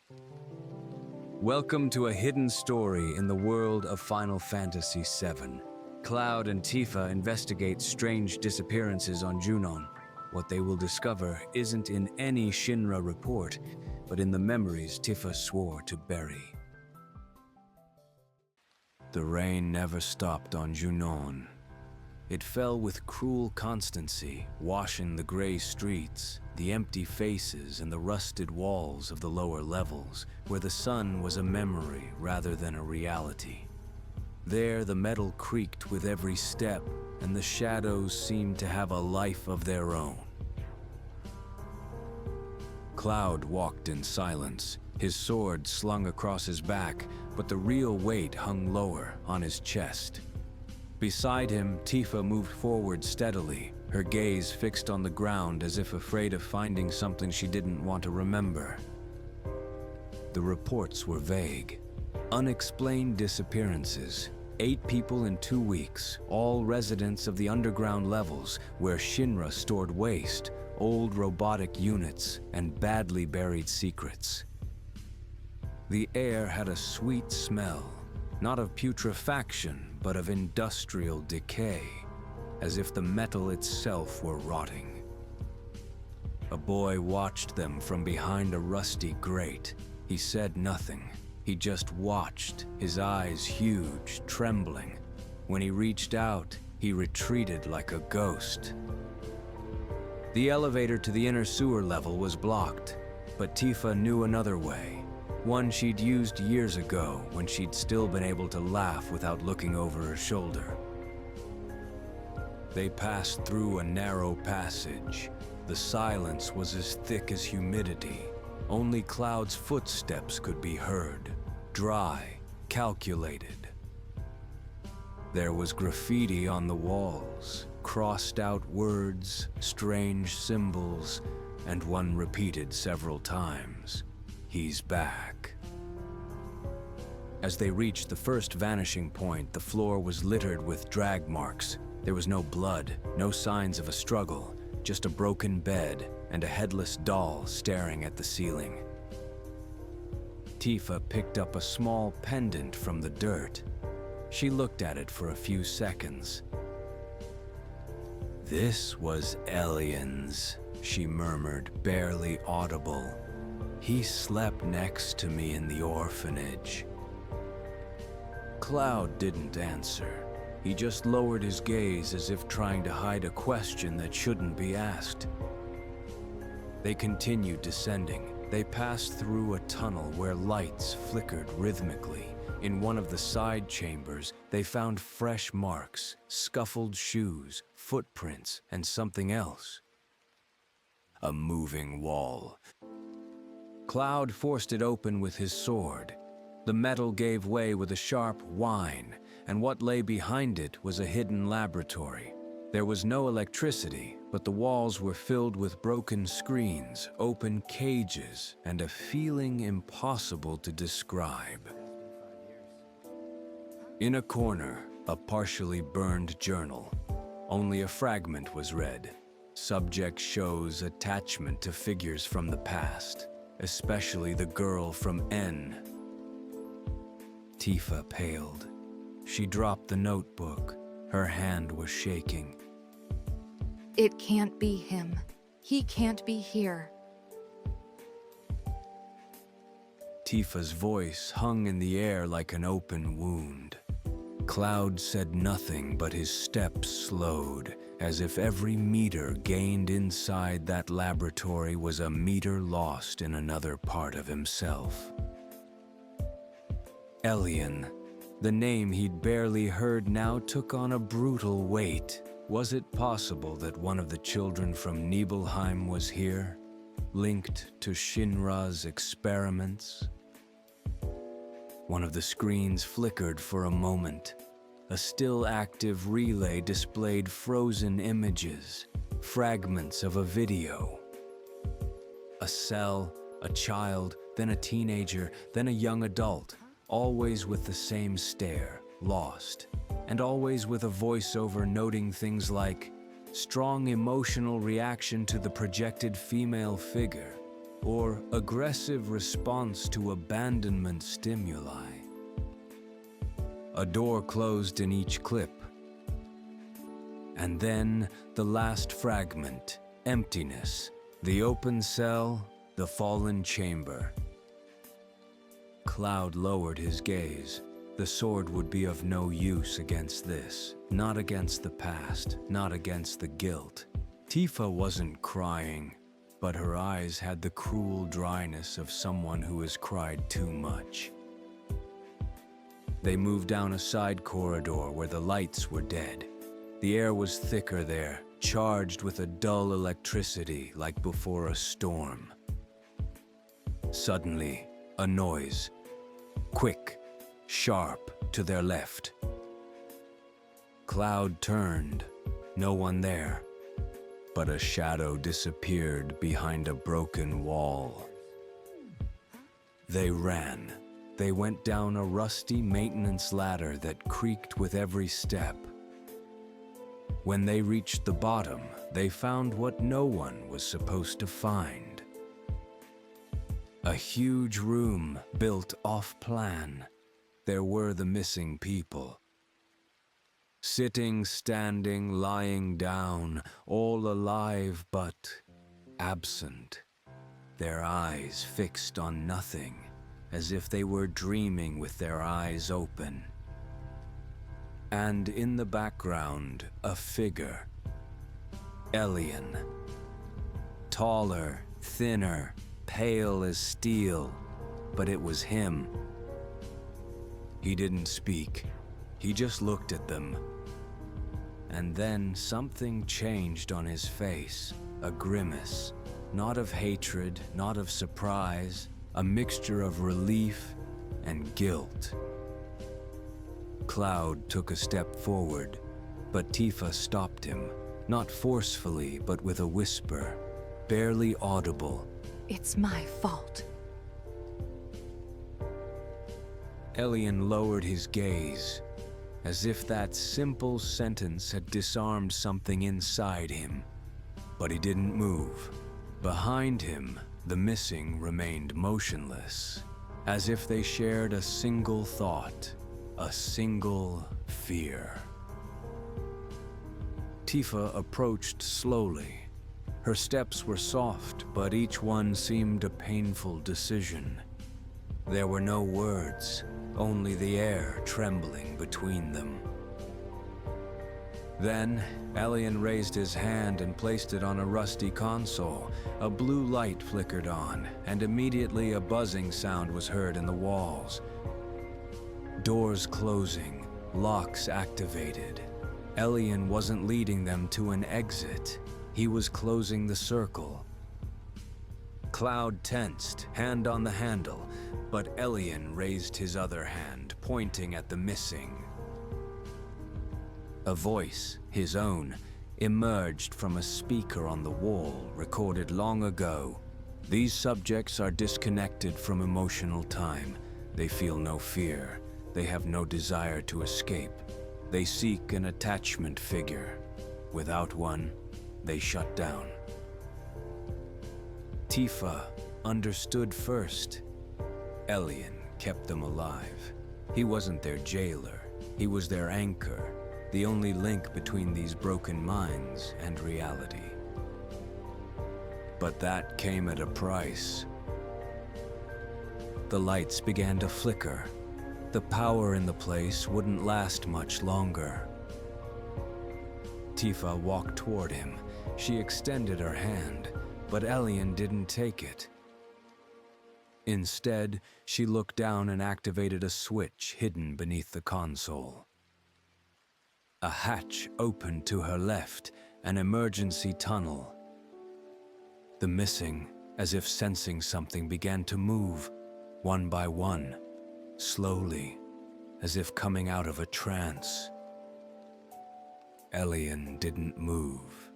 Welcome to a hidden story in the world of Final Fantasy VII. Cloud and Tifa investigate strange disappearances on Junon. What they will discover isn't in any Shinra report, but in the memories Tifa swore to bury. The rain never stopped on Junon. It fell with cruel constancy, washing the gray streets, the empty faces, and the rusted walls of the lower levels, where the sun was a memory rather than a reality. There, the metal creaked with every step, and the shadows seemed to have a life of their own. Cloud walked in silence, his sword slung across his back, but the real weight hung lower on his chest. Beside him, Tifa moved forward steadily, her gaze fixed on the ground as if afraid of finding something she didn't want to remember. The reports were vague. Unexplained disappearances. 8 people in 2 weeks, all residents of the underground levels where Shinra stored waste, old robotic units, and badly buried secrets. The air had a sweet smell, not of putrefaction, but of industrial decay, as if the metal itself were rotting. A boy watched them from behind a rusty grate. He said nothing. He just watched, his eyes huge, trembling. When he reached out, he retreated like a ghost. The elevator to the inner sewer level was blocked, but Tifa knew another way. One she'd used years ago when she'd still been able to laugh without looking over her shoulder. They passed through a narrow passage. The silence was as thick as humidity. Only Cloud's footsteps could be heard, dry, calculated. There was graffiti on the walls, crossed out words, strange symbols, and one repeated several times. He's back. As they reached the first vanishing point, the floor was littered with drag marks. There was no blood, no signs of a struggle, just a broken bed and a headless doll staring at the ceiling. Tifa picked up a small pendant from the dirt. She looked at it for a few seconds. "This was Elian's," she murmured, barely audible. "He slept next to me in the orphanage." Cloud didn't answer. He just lowered his gaze as if trying to hide a question that shouldn't be asked. They continued descending. They passed through a tunnel where lights flickered rhythmically. In one of the side chambers, they found fresh marks, scuffled shoes, footprints, and something else. A moving wall. Cloud forced it open with his sword. The metal gave way with a sharp whine, and what lay behind it was a hidden laboratory. There was no electricity, but the walls were filled with broken screens, open cages, and a feeling impossible to describe. In a corner, a partially burned journal. Only a fragment was read. Subject shows attachment to figures from the past, especially the girl from N. Tifa paled. She dropped the notebook. Her hand was shaking. It can't be him. He can't be here. Tifa's voice hung in the air like an open wound. Cloud said nothing, but his steps slowed, as if every meter gained inside that laboratory was a meter lost in another part of himself. Elian, the name he'd barely heard now took on a brutal weight. Was it possible that one of the children from Nibelheim was here, linked to Shinra's experiments? One of the screens flickered for a moment. A still active relay displayed frozen images, fragments of a video. A cell, a child, then a teenager, then a young adult, always with the same stare, lost, and always with a voiceover noting things like, strong emotional reaction to the projected female figure, or aggressive response to abandonment stimuli. A door closed in each clip. And then the last fragment, emptiness, the open cell, the fallen chamber. Cloud lowered his gaze. The sword would be of no use against this, not against the past, not against the guilt. Tifa wasn't crying, but her eyes had the cruel dryness of someone who has cried too much. They moved down a side corridor where the lights were dead. The air was thicker there, charged with a dull electricity like before a storm. Suddenly, a noise. Quick, sharp, to their left. Cloud turned. No one there. But a shadow disappeared behind a broken wall. They ran. They went down a rusty maintenance ladder that creaked with every step. When they reached the bottom, they found what no one was supposed to find. A huge room built off-plan. There were the missing people. Sitting, standing, lying down, all alive but absent. Their eyes fixed on nothing, as if they were dreaming with their eyes open. And in the background, a figure. Elian. Taller, thinner, pale as steel, but it was him. He didn't speak. He just looked at them. And then something changed on his face, a grimace, not of hatred, not of surprise, a mixture of relief and guilt. Cloud took a step forward, but Tifa stopped him, not forcefully, but with a whisper, barely audible. It's my fault. Elian lowered his gaze, as if that simple sentence had disarmed something inside him. But he didn't move. Behind him, the missing remained motionless, as if they shared a single thought, a single fear. Tifa approached slowly. Her steps were soft, but each one seemed a painful decision. There were no words, only the air trembling between them. Then, Elian raised his hand and placed it on a rusty console. A blue light flickered on, and immediately a buzzing sound was heard in the walls. Doors closing, locks activated. Elian wasn't leading them to an exit. He was closing the circle. Cloud tensed, hand on the handle, but Elian raised his other hand, pointing at the missing. A voice, his own, emerged from a speaker on the wall, recorded long ago. These subjects are disconnected from emotional time. They feel no fear. They have no desire to escape. They seek an attachment figure. Without one, they shut down. Tifa understood first. Elian kept them alive. He wasn't their jailer. He was their anchor, the only link between these broken minds and reality. But that came at a price. The lights began to flicker. The power in the place wouldn't last much longer. Tifa walked toward him. She extended her hand, but Elian didn't take it. Instead, she looked down and activated a switch hidden beneath the console. A hatch opened to her left, an emergency tunnel. The missing, as if sensing something, began to move, one by one, slowly, as if coming out of a trance. Elian didn't move.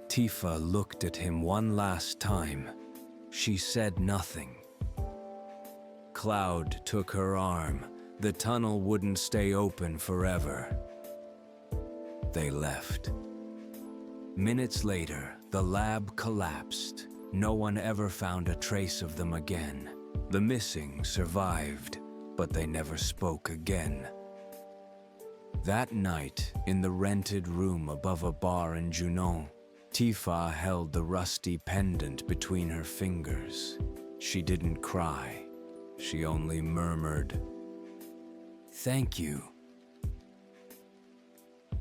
Tifa looked at him one last time. She said nothing. Cloud took her arm. The tunnel wouldn't stay open forever. They left. Minutes later, the lab collapsed. No one ever found a trace of them again. The missing survived, but they never spoke again. That night, in the rented room above a bar in Junon, Tifa held the rusty pendant between her fingers. She didn't cry. She only murmured, "Thank you."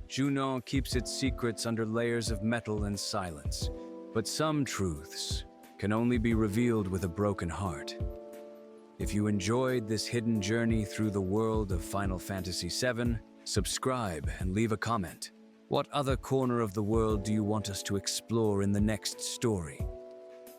Junon keeps its secrets under layers of metal and silence, but some truths can only be revealed with a broken heart. If you enjoyed this hidden journey through the world of Final Fantasy VII, subscribe and leave a comment. What other corner of the world do you want us to explore in the next story?